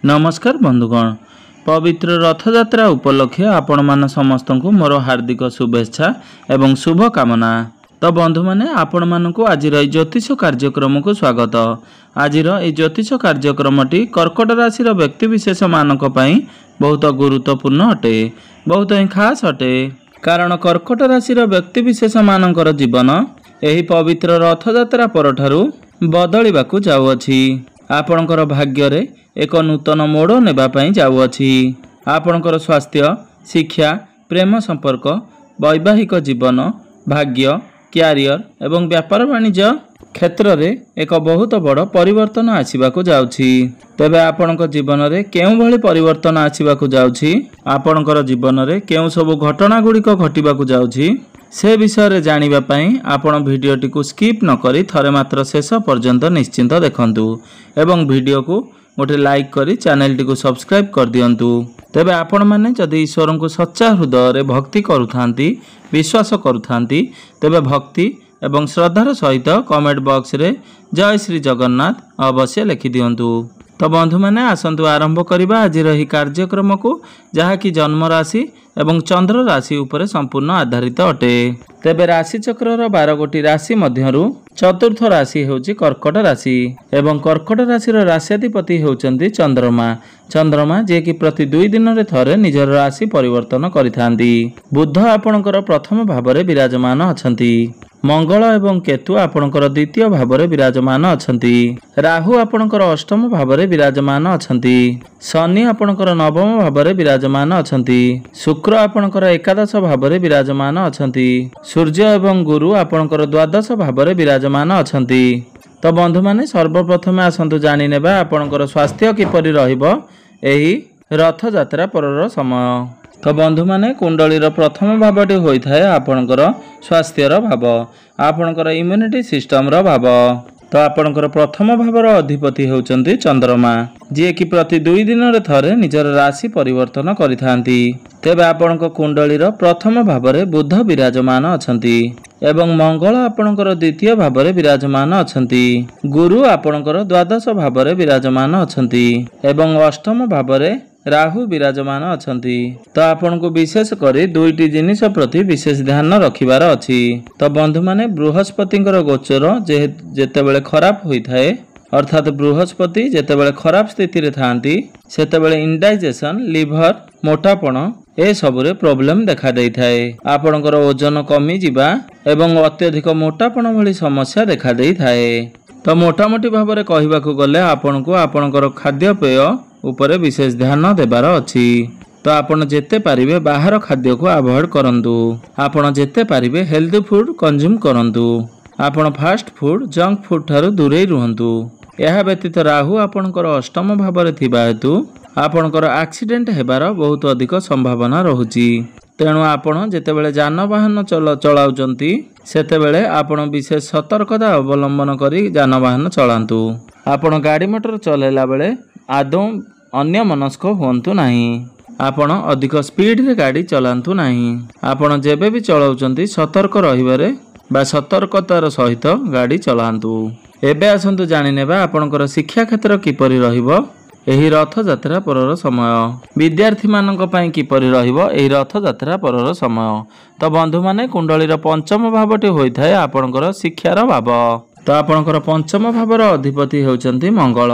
नमस्कार बंधुगण, पवित्र रथयात्रा उपलक्षे आपण मान समस्त को मोर हार्दिक शुभेच्छा एवं शुभकामना। तो बंधु मैंने आपण मानक आज ज्योतिष कार्यक्रम को स्वागत। आज ज्योतिष कार्यक्रमटी कर्कट राशि व्यक्तिशेष मानक बहुत गुरुत्वपूर्ण अटे, बहुत ही खास अटे। कारण कर्कट राशि व्यक्तिशेष मानकर जीवन यही पवित्र रथयात्रा परठारु बदलिबाकु जाउअछि। आपणकर भाग्य रे एक नूतन मोड़ नेबापी जाउअछि। आपणकर स्वास्थ्य, शिक्षा, प्रेम संपर्क, वैवाहिक जीवन, भाग्य, क्यारियर एवं व्यापार वाणिज्य क्षेत्र रे एक बहुत बड़ परिवर्तन आसीबाकु जाउछि। तेबे आपणक जीवन रे केउ भली परिवर्तन आसीबाकु जाउछि, आपणकर जीवन रे केउ सब घटना गुड़िक घटिबाकु जाउछि, से विषय रे जानिबा पई आपण भिडियोटी को स्किप न करी थरे मात्र शेष पर्यंत निश्चिंत देखंतु एवं भिडियो को गोटे लाइक करी चैनल टी को सब्सक्राइब कर दियंतु। तेबे आपण माने जदि ईश्वर को सच्चा हृदय रे भक्ति करुथांती, विश्वास करुथांती, तेबे भक्ति एवं श्रद्धार सहित कमेंट बॉक्स रे जय श्री जगन्नाथ अवश्य लिखि दियंतु। तो बंधु मैंने आसंतु आरंभ करिबा आज रही कार्यक्रम को, जहाँकि जन्म राशि एवं चंद्र राशि उपरे संपूर्ण आधारित अटे। तेबे राशि चक्र 12 गोटी राशि मध्यरु चतुर्थ राशि होची कर्कट राशि एवं कर्कट राशि राश्याधिपति होचंती चंद्रमा। चंद्रमा जे कि प्रति 2 दिन रे थरे निजर राशि परिवर्तन करिथांती। बुध आपणकर प्रथम भाव रे विराजमान अछंती। मंगल एवं केतु आपणकर द्वितीय भाव रे विराजमान अछंती। राहु आपणकर अष्टम भाव रे विराजमान अछंती। शनि आपणकर नवम भाव रे विराजमान अछंती। शुक्र आपणकर एकादश भाव रे विराजमान अछंती। सूर्य एवं गुरु आपणकर द्वादश भाव रे विराजमान अछंती। तो बंधु माने सर्वप्रथमे आसंतु जानि नेबा आपणकर स्वास्थ्य किपरि रहिबो एही रथ यात्रा परर समय। तो बंधु माने कुंडलीर प्रथम भावटी होइथाय आपणकर स्वास्थ्यर भाव, आपणकर इम्यूनिटी सिस्टम रो भाव। तो आपणकर प्रथम भावर अधिपति होचंती चंद्रमा, जे कि प्रति 2 दिन रे थरे निजर राशि परिवर्तन करिथांती। तेबे आपणक कुंडलीर प्रथम भाव रे बुध विराजमान अछंती एवं मंगल आपणकर द्वितीय भाव रे विराजमान अछंती। गुरु आपणकर द्वादश भाव रे विराजमान अछंती एवं अष्टम भाव रे राहु विराजमान अछंती। तो आपन को विशेष करी 2टी जिनिस प्रति विशेष ध्यान रखिबार अछि। तो बंधु माने बृहस्पतिंकर गोचर जेतेबेले खराब होइथाय, अर्थात बृहस्पति जेतेबेले खराब स्थिति रे थांती, सेतेबेले इंडाइजेशन, लिवर, मोटापण ए सब रे प्रॉब्लम देखा देइथाय। आपनकर ओजन कमी जिबा एवं अत्यधिक मोटापण भली समस्या देखा देइथाय। तो मोटामोटी भाव रे कहिबाकू गले आपन को आपनकर खाद्य पेय उपरे विशेष ध्यान देबार अछि। तो आपण जेते पारिबे बाहर खाद्य को अवॉइड करंतु। आपण जेते पारिबे हेल्दी फूड कंज्यूम करंतु। आपण फास्ट फूड, जंक फूड ठारू दूरे रुहंतु। यह व्यतीत राहु आपणकर अष्टम भाव रे थिबा हेतु आपणकर एक्सीडेंट हेबार बहुत अधिक संभावना रहुची। तेणु आपण जेतेबेले जानवाहन चलाउचंती सेतेबेले आपण विशेष सतर्कता अवलंबन करी जानवाहन चलांतु। आपण गाड़ी मोटर चलेला बेले आदौ अन्य मनस्क हुंतु नहीं। आपण अधिक स्पीड रे गाड़ी चलांतु नहीं। आपण जेबे भी चलाउचंती सतर्क रहिबारे बा सतर्कतार सहित गाड़ी चलांतु। एबे आसंतु जानि नेबा आपणकर शिक्षा क्षेत्र किपरि रहिबो एही रथ यात्रा परर समय। विद्यार्थी मानक पई किपरि रहिबो एही रथ यात्रा परर समय। तो बंधु माने कुंडलीर पंचम भावटी होइथाय आपणकर शिक्षार भाव। तो आपणकर पंचम भावर अधिपति होचंती मंगल।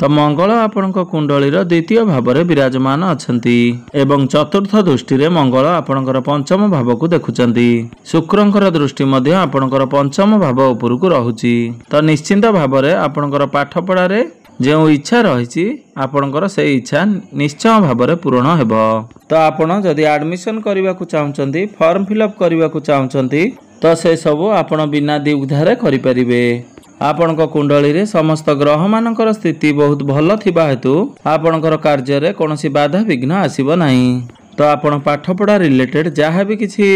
तो मंगल आपणक कुंडलीर द्वितीय भाव रे विराजमान अछंती एवं चतुर्थ दृष्टि रे मंगल आपणकर पंचम भाव को देखुचंती। शुक्रंकर दृष्टि मध्ये आपणकर पंचम भाव उपरकू रहुची। तो निश्चिंत भाव रे आपणकर पाठ पढ़ा रे जो इच्छा रही आपणकर से इच्छा निश्चय भाव रे पूर्ण हेबो। तो आपण जदि एडमिशन करबा को चाहउचंती, फॉर्म फिलअप करबा को चाहउचंती, तो से सब आपण बिना द्विधारे करि परिबे। आपणक कुंडली रे समस्त ग्रह मानकर स्थिति बहुत भल थिबा हेतु आपणकर कार्य रे कोनोसी बाधा विघ्न आसीबो नाही। तो आपण पाठ पढ़ा रिलेटेड जहाँ भी किसी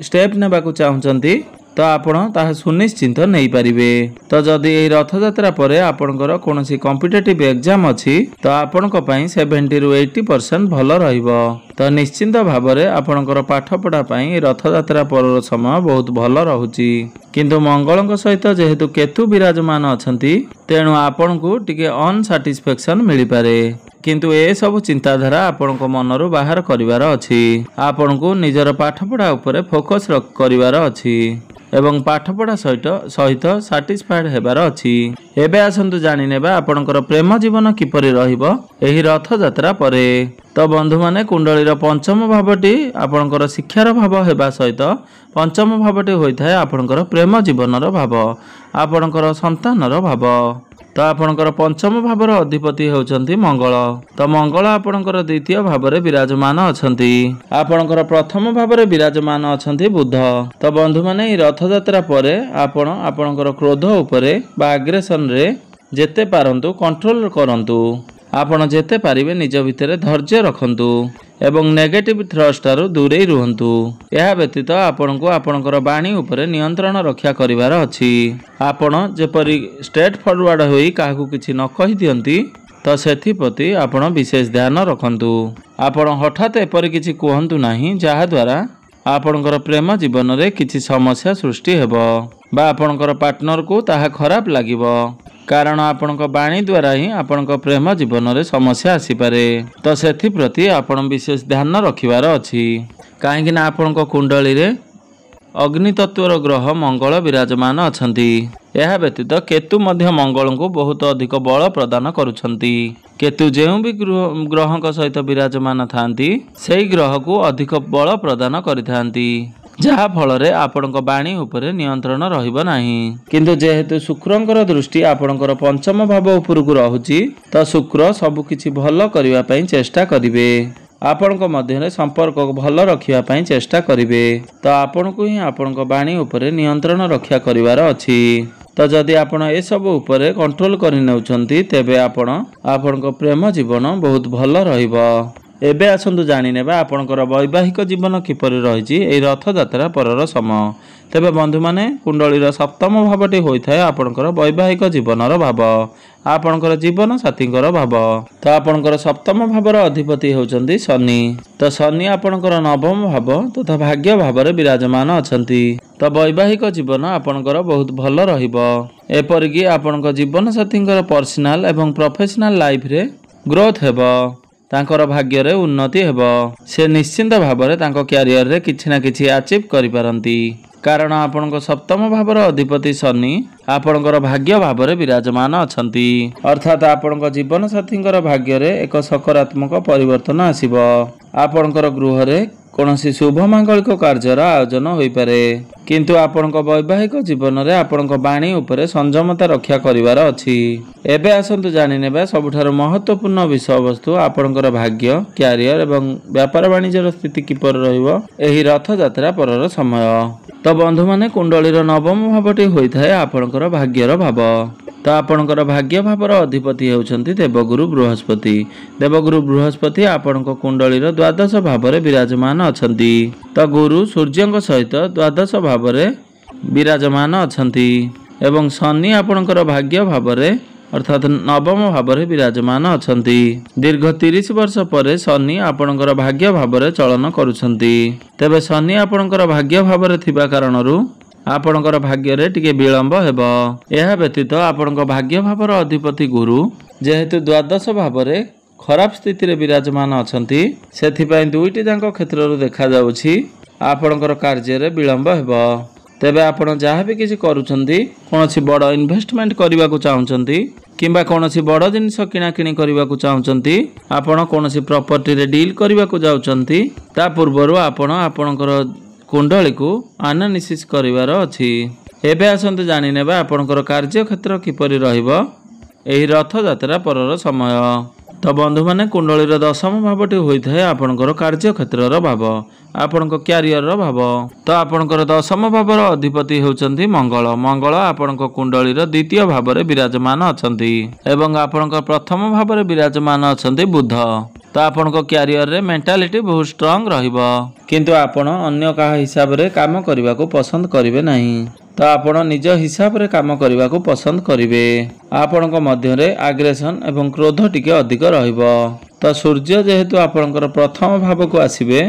स्टेप नेबा को चाहउचंती तो आपण ताहा सुनिश्चिंत नहीं पारिबे। तो जदि एही रथ यात्रा परे आपणकर कोनोसी कॉम्पिटिटिव एग्जाम अछि तो आपणक पई 70 रु 80% भल रहिबो। तो निश्चिंत भाव रे आपणकर पाठ पढ़ा पई रथ यात्रा परर समय बहुत भल रहुची। किंतु मंगलक सहित जेहेतु केतु विराजमान अछंती तेणु आपन को टिके अनसैटिस्फैक्शन मिली पारे। किंतु ए सब चिंताधारा आपणक मनरू बाहर करिवार अछि। आपणकू निजर पाठपढ़ा उपरे फोकस करिवार अछि एवं पाठपढ़ा सहित साटिस्फाइड हेबार अछि। एबे आसंतु जानि नेबा आपणकर प्रेम जीवन किपरि रहिबो एही रथ यात्रा परे। तो बंधु माने कुंडलीर पंचम भावटी आपणकर शिक्षार भाव हेबा सहित पंचम भावटी होइथाय आपणकर प्रेम जीवनर भाव, आपणकर संतानर भाव। तो आपणकर पंचम भावर अधिपति होउचंती मंगल। तो मंगल आपणकर द्वितीय भावरे विराजमान अछंती। आपणकर प्रथम भावरे विराजमान अछंती बुध। तो बंधु माने ई रथ यात्रा परे आपणकर क्रोध उपरे बा आग्रेशन रे जेते पारंतु कंट्रोल करंतु। आपण जेते पारिबे निज भितरे धैर्य रखंतु एवं नेगेटिव थ्रस्टारु दूरे रुहंतु। यह व्यतीत आपणको आपणकर बाणी उपरे नियंत्रण रक्षा करिवार अछि। आपण जेपरि स्ट्रेट फॉरवर्ड होई काहाकू किछि न कहि दियंती तो सेथि प्रति आपण विशेष ध्यान रखंतु। आपण हठात एपरि किछि कहंतु नाही जहा द्वारा आपणकर प्रेम जीवन रे किछि समस्या सृष्टि हेबो बा आपणकर पार्टनर को ताहा खराब लागिबो। कारण आपणक बाणी द्वारा ही आपणक प्रेम जीवन रे समस्या आसी पारे। तो सेथि प्रति आपण विशेष ध्यान रखिबार अछि। काहेकि ना आपणक कुंडली रे अग्नि तत्वर ग्रह मंगल विराजमान अछंती। यह व्यतीत केतु मध्य मंगल को बहुत अधिक बल प्रदान करुछंती। केतु जेउ भी ग्रह सहित विराजमान थांती सेही ग्रह को अधिक बल प्रदान करिथांती, जहा फल आपणक बाणी उपरे नियंत्रण रहिबो नाही। किंतु जेहेतु शुक्रंकर दृष्टि आपणकर पंचम भाव उपरकू रहुची तो शुक्र सब किछि भल करिवा पई चेष्टा करिवे। आपणक मध्य संपर्क भल रखिया पई चेष्टा करिवे। तो आपणकू ही आपणक बाणी उपरे नियंत्रण रक्षा करिवार अछि। तो जदि आपण ए सब उपरे कंट्रोल करि नेउछंती तेबे आपणक प्रेम जीवन बहुत भल रहिबो। एबे आसंतु जानि नेबा आपणकर वैवाहिक जीवन किपरि रहिछि एई रथ यात्रा परर समय। तेबे बंधु माने कुंडलीर सप्तम भावटी होइथाय आपणकर वैवाहिक जीवनर भाव, आपणकर जीवन साथींकर भाव। तो आपणकर सप्तम भावर अधिपति होउचंती शनि। तो शनि आपणकर नवम भाव तथा भाग्य भावरे विराजमान अछंती। तो वैवाहिक जीवन आपणकर बहुत भल रहिबो। एपरिकी आपणकर जीवन साथींकर पर्सनल एवं प्रोफेशनल लाइफ रे ग्रोथ हेबो, तांकर भाग्य रे उन्नति हेबो। से निश्चिंत भावरे तांको कैरियर रे किछि ना किछि अचीव करि पारंती। कारण आपणको सप्तम भावर अधिपति शनि आपणकर भाग्य भावरे विराजमान अछंती। अर्थात आपणको जीवन साथींकर भाग्य रे एक सकारात्मक परिवर्तन आसीबो। आपणकर गृह रे कोनोसी शुभ मांगलिक कार्यर आयोजन होई पारे। किंतु आपणको वैवाहिक जीवन रे आपणको बाणी उपरे संयमता रक्षा करिवार अछि। एबे आसंतु जानि नेबा सबुठारु महत्वपूर्ण विषय वस्तु आपणकर भाग्य, कैरियर एवं व्यापार वाणिज्यर स्थिति किपर रहिबो एही रथ यात्रा परर समय। तो बंधु माने कुंडलीर नवम भावटी होइथाय आपणकर भाग्यर भाव। तो आपणकर भाग्य भावर अधिपति हेउछंती देवगुरु बृहस्पति। देवगुरु बृहस्पति आपणक कुंडलीर द्वादश भावरे विराजमान अछंती। तो गुरु सूर्यंक सहित द्वादश भावरे विराजमान अछंती एवं शनि आपणकर भाग्य भावरे अर्थात नवम भावरे विराजमान अछंती। दीर्घ 30 वर्ष परे शनि आपणकर भाग्य भावरे चलन करुछंती। तेबे शनि आपणकर भाग्य भावरे थिबा कारणरू आपणकर भाग्य रे टिके विलंब हेबो। यह व्यतीत आपणक भाग्य भावर अधिपति गुरु जेहेतु द्वादश भावरे खराब स्थिति रे विराजमान अछंती सेथिपई दुईटी जांक क्षेत्ररू देखा जाउछि आपणकर कार्य रे विलंब हेबो। तेबे आपण जहाँ भी किसी करुछंती कोनोसी बड़ इन्वेस्टमेंट करबा को चाहुछंती किंबा कोनोसी बड़ जिनिस किना किनी करबा को चाहुछंती, आपण कोनोसी प्रॉपर्टी रे डील करबा को जाउछंती ता पूर्वरु आपण आपणकर कुंडली को एनालिसिस करिवार अछि। एबे आसंतु जानि नेबा आपणकर कार्य क्षेत्र किपरि रहिबो एही रथ यात्रा परर समय। तो बंधु माने कुंडलीर दशम भावटी होइथाय आपणकर कार्य क्षेत्रर भाव, आपणक कैरियर भाव। तो आपणकर दशम भावर अधिपति होउचंती मंगल। मंगल आपणक कुंडलीर द्वितीय भावरे विराजमान अछंती एवं आपणक प्रथम भावरे विराजमान अछंती बुध। तो आपणक कैरियर रे मेंटालिटी बहुत स्ट्रांग रहिबो। किंतु आपण अन्य काहा हिसाब रे काम करबा को पसंद करिवे नाही। तो आपण निज हिसाब रे काम करबा को पसंद करिवे। आपणक मध्य रे आग्रेशन एवं क्रोध टिके अधिक रहिबो। तो सूर्य जेहेतु आपणकर प्रथम भाव को आसीबे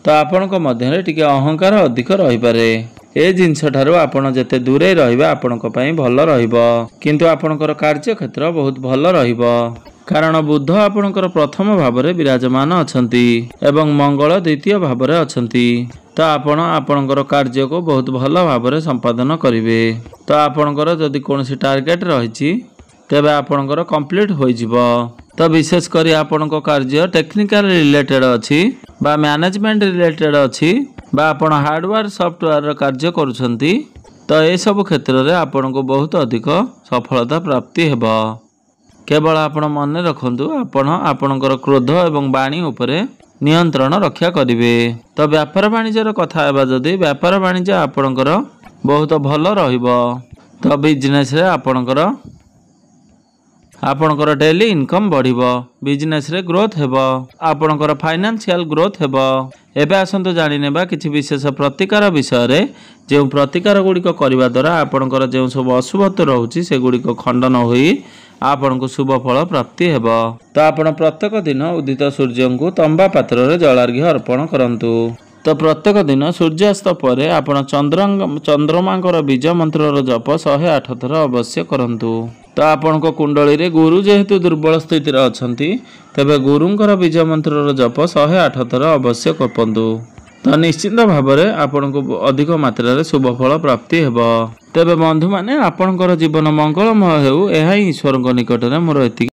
तो आपणक मध्य रे टिके अहंकार अधिक रहि पारे। ए जिंस ठारू आपण जेते दूरे रहिबा आपणक पई भल रहिबो। किंतु आपणकर कार्य क्षेत्र बहुत भल रहिबो। କାରଣ ବୁଧ ଆପଣଙ୍କର ପ୍ରଥମ ଭାବରେ ବିରାଜମାନ ଅଛନ୍ତି ଏବଂ ମଙ୍ଗଳ ଦ୍ୱିତୀୟ ଭାବରେ ଅଛନ୍ତି। ତ ଆପଣ ଆପଣଙ୍କର କାର୍ଯ୍ୟକୁ ବହୁତ ଭଲ ଭାବରେ ସମ୍ପାଦନ କରିବେ। ତ ଆପଣଙ୍କର ଯଦି କୌଣସି ଟାର୍ଗେଟ ରହିଛି ତେବେ ଆପଣଙ୍କର କମ୍ପ୍ଲିଟ୍ ହୋଇଯିବ। ତ ବିଶେଷ କରି ଆପଣଙ୍କ କାର୍ଯ୍ୟ ଟେକ୍ନିକାଲ ରିଲେଟେଡ୍ ଅଛି ବା ମ୍ୟାନେଜମେଣ୍ଟ ରିଲେଟେଡ୍ ଅଛି ବା ଆପଣ ହାର୍ଡୱେୟାର ସଫ୍ଟୱେୟାର କାର୍ଯ୍ୟ କରୁଛନ୍ତି ତ ଏସବୁ କ୍ଷେତ୍ରରେ ଆପଣଙ୍କୁ ବହୁତ ଅଧିକ ସଫଳତା ପ୍ରାପ୍ତି ହେବ। କେବଳ ଆପଣ ମନେ ରଖନ୍ତୁ ଆପଣ ଆପଣଙ୍କର କ୍ରୋଧ ଏବଂ ବାଣୀ ଉପରେ ନିୟନ୍ତ୍ରଣ ରକ୍ଷା କରିବେ। ତ ବ୍ୟାପାର ବାଣିଜ୍ୟର କଥା ହେବା ଯଦି ବ୍ୟାପାର ବାଣିଜ୍ୟ ଆପଣଙ୍କର ବହୁତ ଭଲ ରହିବ। ତ ବିଜନେସରେ ଆପଣଙ୍କର ଡେଲି ଇନକମ୍ ବଢ଼ିବ, ବିଜନେସରେ ଗ୍ରୋଥ ହେବ, ଆପଣଙ୍କର ଫାଇନାନ୍ସିଆଲ ଗ୍ରୋଥ ହେବ। ଏବେ ଆସନ୍ତୁ ଜାଣିନେବା କିଛି ବିଶେଷ ପ୍ରତିକାର ବିଷୟରେ ଯେଉଁ ପ୍ରତିକାର ଗୁଡ଼ିକ କରିବା ଦ୍ୱାରା ଆପଣଙ୍କର ଯେଉଁ ସବୁ ଅଶୁଭତ୍ୱ ରହୁଛି ସେଗୁଡ଼ିକ ଖଣ୍ଡନ ହୋଇ ଆପଣଙ୍କୁ ଶୁଭ ଫଳ ପ୍ରାପ୍ତି ହେବ। ତ ଆପଣ ପ୍ରତ୍ୟେକ ଦିନ ଉଦିତ ସୂର୍ଯ୍ୟଙ୍କୁ ତମ୍ବା ପାତ୍ରରେ ଜଳାର୍ଘ୍ୟ ଅର୍ପଣ କରନ୍ତୁ। ତ ପ୍ରତ୍ୟେକ ଦିନ ସୂର୍ଯ୍ୟାସ୍ତ ପରେ ଆପଣ ଚନ୍ଦ୍ରମାଙ୍କର ବୀଜ ମନ୍ତ୍ରର ଜପ 108 ଥର ଅବଶ୍ୟ କରନ୍ତୁ। ତ ଆପଣଙ୍କ କୁଣ୍ଡଳୀରେ ଗୁରୁ ଯେହେତୁ ଦୁର୍ବଳ ସ୍ଥିତିରେ ଅଛନ୍ତି ତେବେ ଗୁରୁଙ୍କର ବୀଜ ମନ୍ତ୍ରର ଜପ 108 ଥର ଅବଶ୍ୟ କରନ୍ତୁ। ତ ନିଶ୍ଚିନ୍ତ ଭାବରେ ଆପଣଙ୍କୁ ଅଧିକ ମାତ୍ରାରେ ଶୁଭ ଫଳ ପ୍ରାପ୍ତି ହେବ। ତେବେ ବନ୍ଧୁମାନେ ଆପଣଙ୍କର ଜୀବନ ମଙ୍ଗଳମୟ ହେଉ ଏହା ହିଁ ଈଶ୍ୱରଙ୍କ ନିକଟରେ ମୋର ଏତିକି